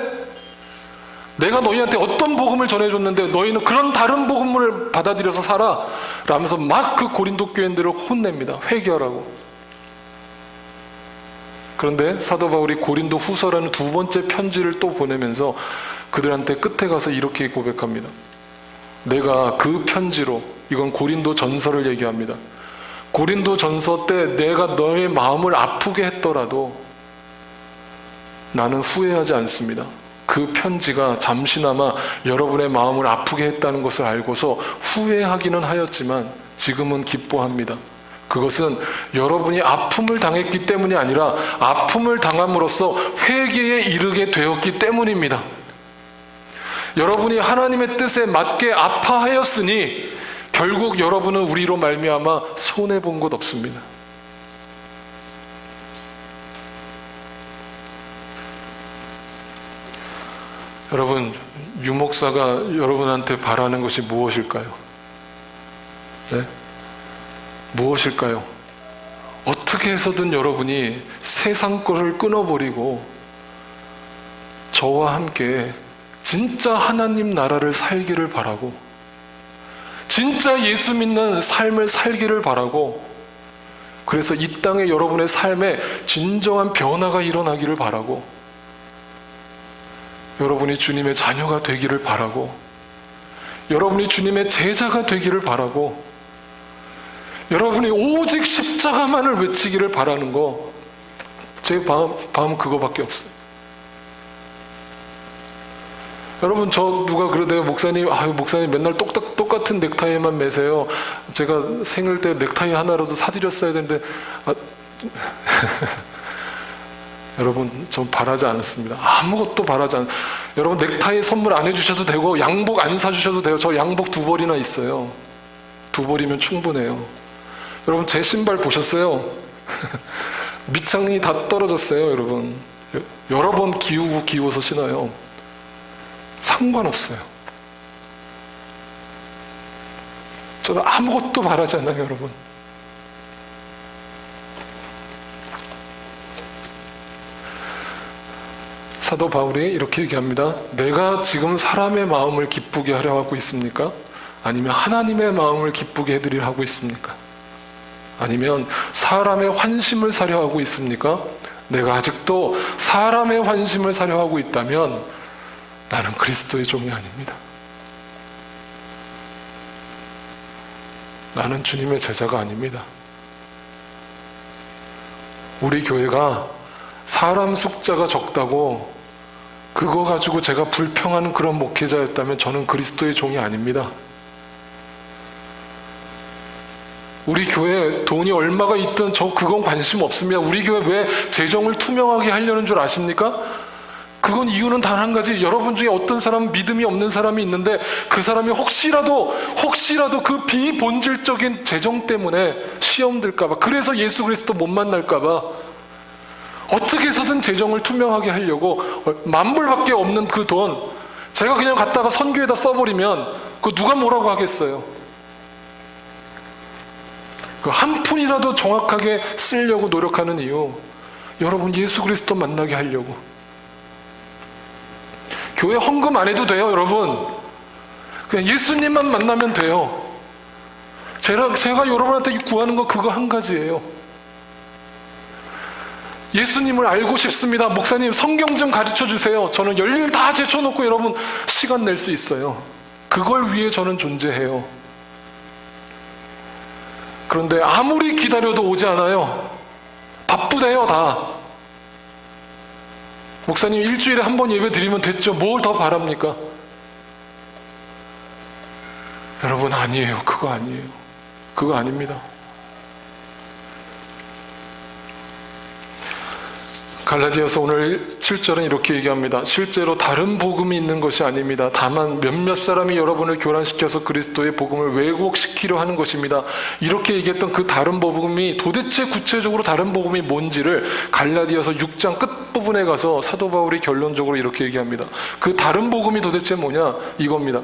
내가 너희한테 어떤 복음을 전해줬는데 너희는 그런 다른 복음을 받아들여서 살아 라면서 막 그 고린도 교인들을 혼냅니다. 회개하라고. 그런데 사도 바울이 고린도 후서라는 두 번째 편지를 또 보내면서 그들한테 끝에 가서 이렇게 고백합니다. 내가 그 편지로, 이건 고린도 전서를 얘기합니다. 고린도 전서 때 내가 너의 마음을 아프게 했더라도 나는 후회하지 않습니다. 그 편지가 잠시나마 여러분의 마음을 아프게 했다는 것을 알고서 후회하기는 하였지만 지금은 기뻐합니다. 그것은 여러분이 아픔을 당했기 때문이 아니라 아픔을 당함으로써 회개에 이르게 되었기 때문입니다. 여러분이 하나님의 뜻에 맞게 아파하였으니 결국 여러분은 우리로 말미암아 손해본 것 없습니다. 여러분, 유목사가 여러분한테 바라는 것이 무엇일까요? 네? 무엇일까요? 어떻게 해서든 여러분이 세상 거를 끊어버리고 저와 함께 진짜 하나님 나라를 살기를 바라고 진짜 예수 믿는 삶을 살기를 바라고 그래서 이 땅에 여러분의 삶에 진정한 변화가 일어나기를 바라고 여러분이 주님의 자녀가 되기를 바라고 여러분이 주님의 제자가 되기를 바라고 여러분이 오직 십자가만을 외치기를 바라는 거, 제 마음 그거밖에 없어요. 여러분, 저 누가 그러대요. 목사님 맨날 똑같은 넥타이만 매세요. 제가 생일 때 넥타이 하나라도 사드렸어야 되는데 여러분, 전 바라지 않습니다. 아무것도 바라지 않아요. 여러분, 넥타이 선물 안 해주셔도 되고 양복 안 사주셔도 돼요. 저 양복 2벌이나 있어요. 2벌이면 충분해요. 여러분 제 신발 보셨어요? 밑창이 다 떨어졌어요. 여러분 여러 번 기우고서 신어요. 상관없어요. 저는 아무것도 바라지 않아요. 여러분 사도 바울이 이렇게 얘기합니다. 내가 지금 사람의 마음을 기쁘게 하려 하고 있습니까? 아니면 하나님의 마음을 기쁘게 해드리려 하고 있습니까? 아니면 사람의 환심을 사려 하고 있습니까? 내가 아직도 사람의 환심을 사려 하고 있다면 나는 그리스도의 종이 아닙니다. 나는 주님의 제자가 아닙니다. 우리 교회가 사람 숫자가 적다고 그거 가지고 제가 불평하는 그런 목회자였다면 저는 그리스도의 종이 아닙니다. 우리 교회 돈이 얼마가 있든 저 그건 관심 없습니다. 우리 교회 왜 재정을 투명하게 하려는 줄 아십니까? 그건 이유는 단 한 가지. 여러분 중에 어떤 사람은 믿음이 없는 사람이 있는데 그 사람이 혹시라도 그 비본질적인 재정 때문에 시험 들까봐, 그래서 예수 그리스도 못 만날까봐 어떻게 해서든 재정을 투명하게 하려고 $10,000밖에 없는 그 돈 제가 그냥 갖다가 선교에다 써버리면 그 누가 뭐라고 하겠어요? 그 한 푼이라도 정확하게 쓰려고 노력하는 이유, 여러분 예수 그리스도 만나게 하려고. 교회 헌금 안 해도 돼요. 여러분 그냥 예수님만 만나면 돼요. 제가 여러분한테 구하는 거 그거 한 가지예요. 예수님을 알고 싶습니다. 목사님 성경 좀 가르쳐 주세요. 저는 열일 다 제쳐놓고 여러분 시간 낼 수 있어요. 그걸 위해 저는 존재해요. 그런데 아무리 기다려도 오지 않아요. 바쁘대요 다. 목사님 일주일에 한 번 예배 드리면 됐죠. 뭘 더 바랍니까? 여러분 아니에요. 그거 아니에요. 그거 아닙니다. 갈라디아서 오늘 7절은 이렇게 얘기합니다. 실제로 다른 복음이 있는 것이 아닙니다. 다만 몇몇 사람이 여러분을 교란시켜서 그리스도의 복음을 왜곡시키려 하는 것입니다. 이렇게 얘기했던 그 다른 복음이 도대체 구체적으로 다른 복음이 뭔지를 갈라디아서 6장 끝부분에 가서 사도 바울이 결론적으로 이렇게 얘기합니다. 그 다른 복음이 도대체 뭐냐? 이겁니다.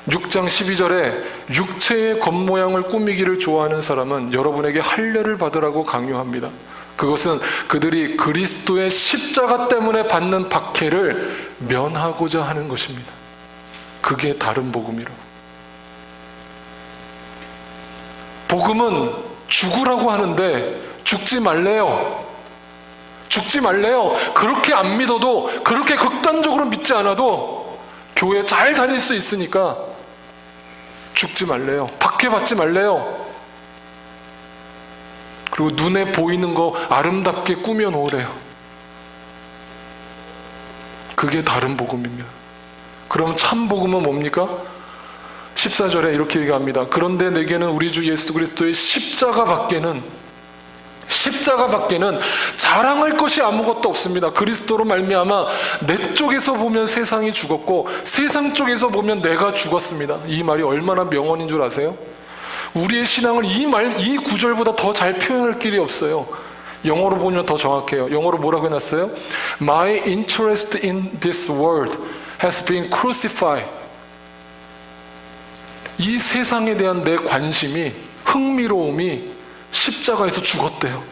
6장 12절에 육체의 겉모양을 꾸미기를 좋아하는 사람은 여러분에게 할례를 받으라고 강요합니다. 그것은 그들이 그리스도의 십자가 때문에 받는 박해를 면하고자 하는 것입니다. 그게 다른 복음이라고. 복음은 죽으라고 하는데 죽지 말래요. 죽지 말래요. 그렇게 안 믿어도, 그렇게 극단적으로 믿지 않아도 교회 잘 다닐 수 있으니까 죽지 말래요. 박해받지 말래요. 그리고 눈에 보이는 거 아름답게 꾸며 놓으래요. 그게 다른 복음입니다. 그럼 참 복음은 뭡니까? 14절에 이렇게 얘기합니다. 그런데 내게는 우리 주 예수 그리스도의 십자가 밖에는 자랑할 것이 아무것도 없습니다. 그리스도로 말미암아 내 쪽에서 보면 세상이 죽었고 세상 쪽에서 보면 내가 죽었습니다. 이 말이 얼마나 명언인 줄 아세요? 우리의 신앙을 이 구절보다 더 잘 표현할 길이 없어요. 영어로 보면 더 정확해요. 영어로 뭐라고 해놨어요? My interest in this world has been crucified. 이 세상에 대한 내 관심이, 흥미로움이 십자가에서 죽었대요.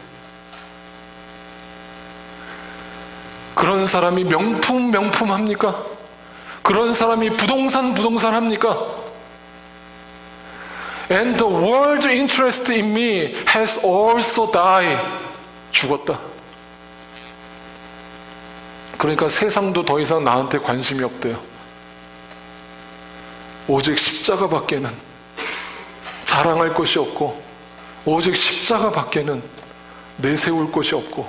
그런 사람이 명품 합니까? 그런 사람이 부동산 합니까? And the world's interest in me has also died. 죽었다. 그러니까 세상도 더 이상 나한테 관심이 없대요. 오직 십자가 밖에는 자랑할 것이 없고, 오직 십자가 밖에는 내세울 것이 없고,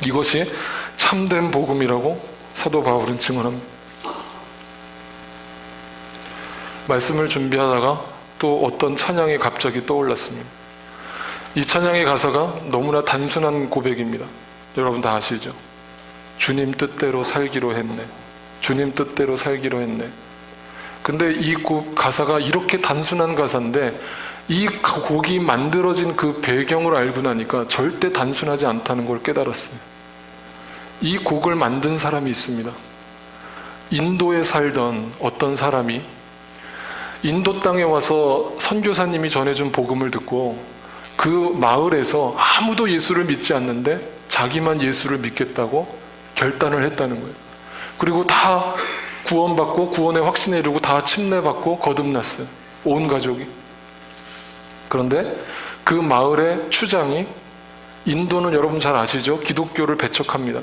이것이 참된 복음이라고 사도 바울은 증언합니다. 말씀을 준비하다가 또 어떤 찬양이 갑자기 떠올랐습니다. 이 찬양의 가사가 너무나 단순한 고백입니다. 여러분 다 아시죠? 주님 뜻대로 살기로 했네. 주님 뜻대로 살기로 했네. 근데 이 가사가 이렇게 단순한 가사인데 이 곡이 만들어진 그 배경을 알고 나니까 절대 단순하지 않다는 걸 깨달았어요. 이 곡을 만든 사람이 있습니다. 인도에 살던 어떤 사람이 인도 땅에 와서 선교사님이 전해준 복음을 듣고 그 마을에서 아무도 예수를 믿지 않는데 자기만 예수를 믿겠다고 결단을 했다는 거예요. 그리고 다 구원받고 구원의 확신에 이르고 다 침례받고 거듭났어요. 온 가족이. 그런데 그 마을의 추장이, 인도는 여러분 잘 아시죠? 기독교를 배척합니다.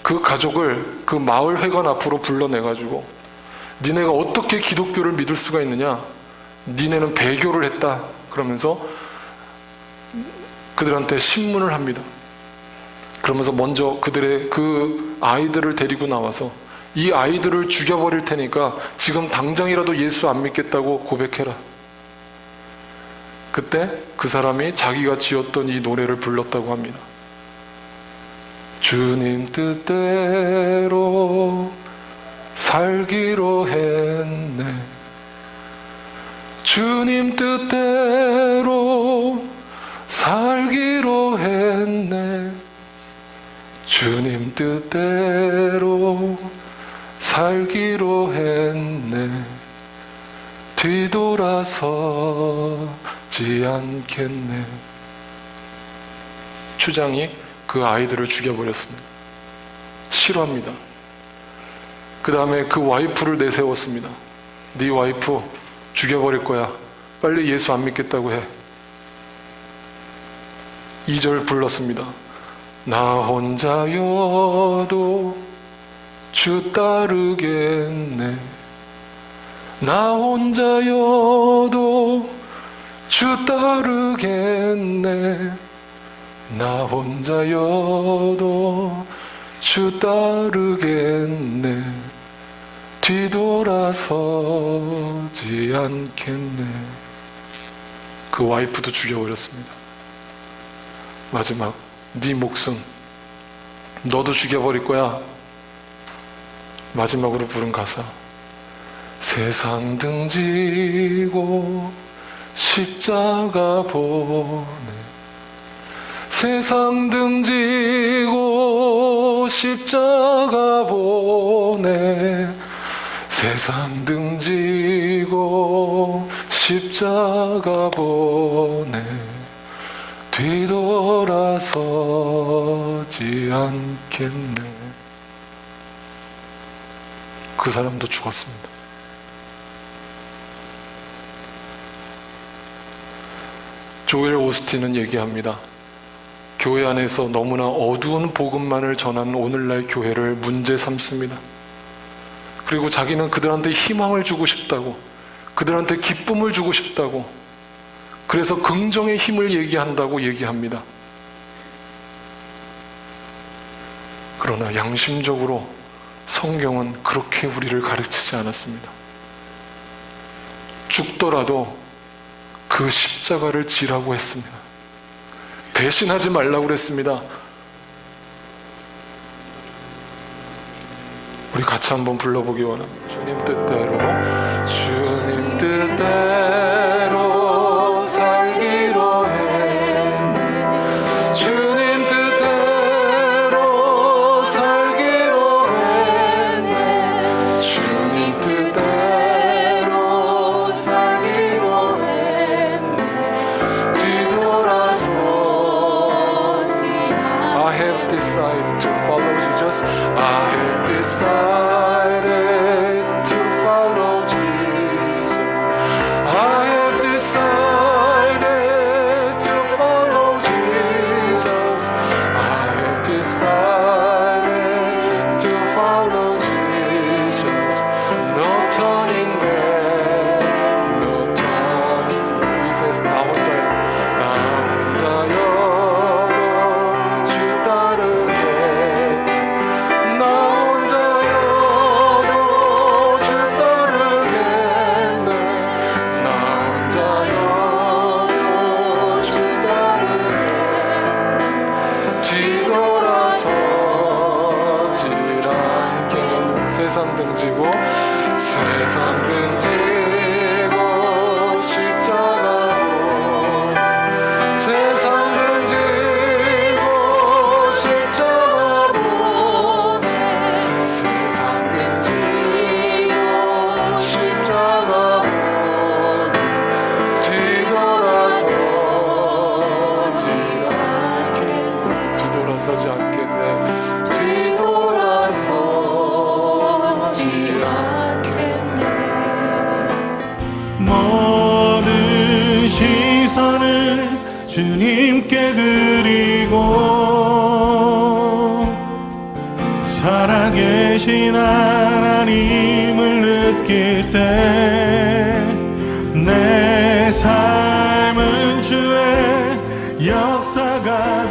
그 가족을 그 마을 회관 앞으로 불러내가지고 니네가 어떻게 기독교를 믿을 수가 있느냐? 니네는 배교를 했다. 그러면서 그들한테 신문을 합니다. 그러면서 먼저 그들의 그 아이들을 데리고 나와서 이 아이들을 죽여버릴 테니까 지금 당장이라도 예수 안 믿겠다고 고백해라. 그때 그 사람이 자기가 지었던 이 노래를 불렀다고 합니다. 주님 뜻대로 살기로 했네. 주님 뜻대로 살기로 했네. 주님 뜻대로 살기로 했네. 뒤돌아서지 않겠네. 추장이 그 아이들을 죽여버렸습니다. 싫어합니다. 그 다음에 그 와이프를 내세웠습니다. 네 와이프 죽여버릴 거야. 빨리 예수 안 믿겠다고 해. 2절 불렀습니다. 나 혼자여도 주 따르겠네. 나 혼자여도 주 따르겠네. 나 혼자여도 주 따르겠네. 뒤돌아서지 않겠네. 그 와이프도 죽여버렸습니다. 마지막, 네 목숨 너도 죽여버릴 거야. 마지막으로 부른 가사, 세상 등지고 십자가 보네. 세상 등지고 십자가 보네. 세상 등지고 십자가 보네. 뒤돌아서지 않겠네. 그 사람도 죽었습니다. 조엘 오스틴은 얘기합니다. 교회 안에서 너무나 어두운 복음만을 전하는 오늘날 교회를 문제 삼습니다. 그리고 자기는 그들한테 희망을 주고 싶다고, 그들한테 기쁨을 주고 싶다고, 그래서 긍정의 힘을 얘기한다고 얘기합니다. 그러나 양심적으로 성경은 그렇게 우리를 가르치지 않았습니다. 죽더라도 그 십자가를 지라고 했습니다. 배신하지 말라고 그랬습니다. 우리 같이 한번 불러보기 원합니다. 주님 뜻대로, 주님 뜻대로 살기로 했네. 주님 뜻대로 살기로 했네. 주님 뜻대로 살기로 했네. 뒤돌아서지 I have decided to follow Jesus. I have decided to follow 주님께 드리고 살아계신 하나님을 느낄 때 내 삶은 주의 역사가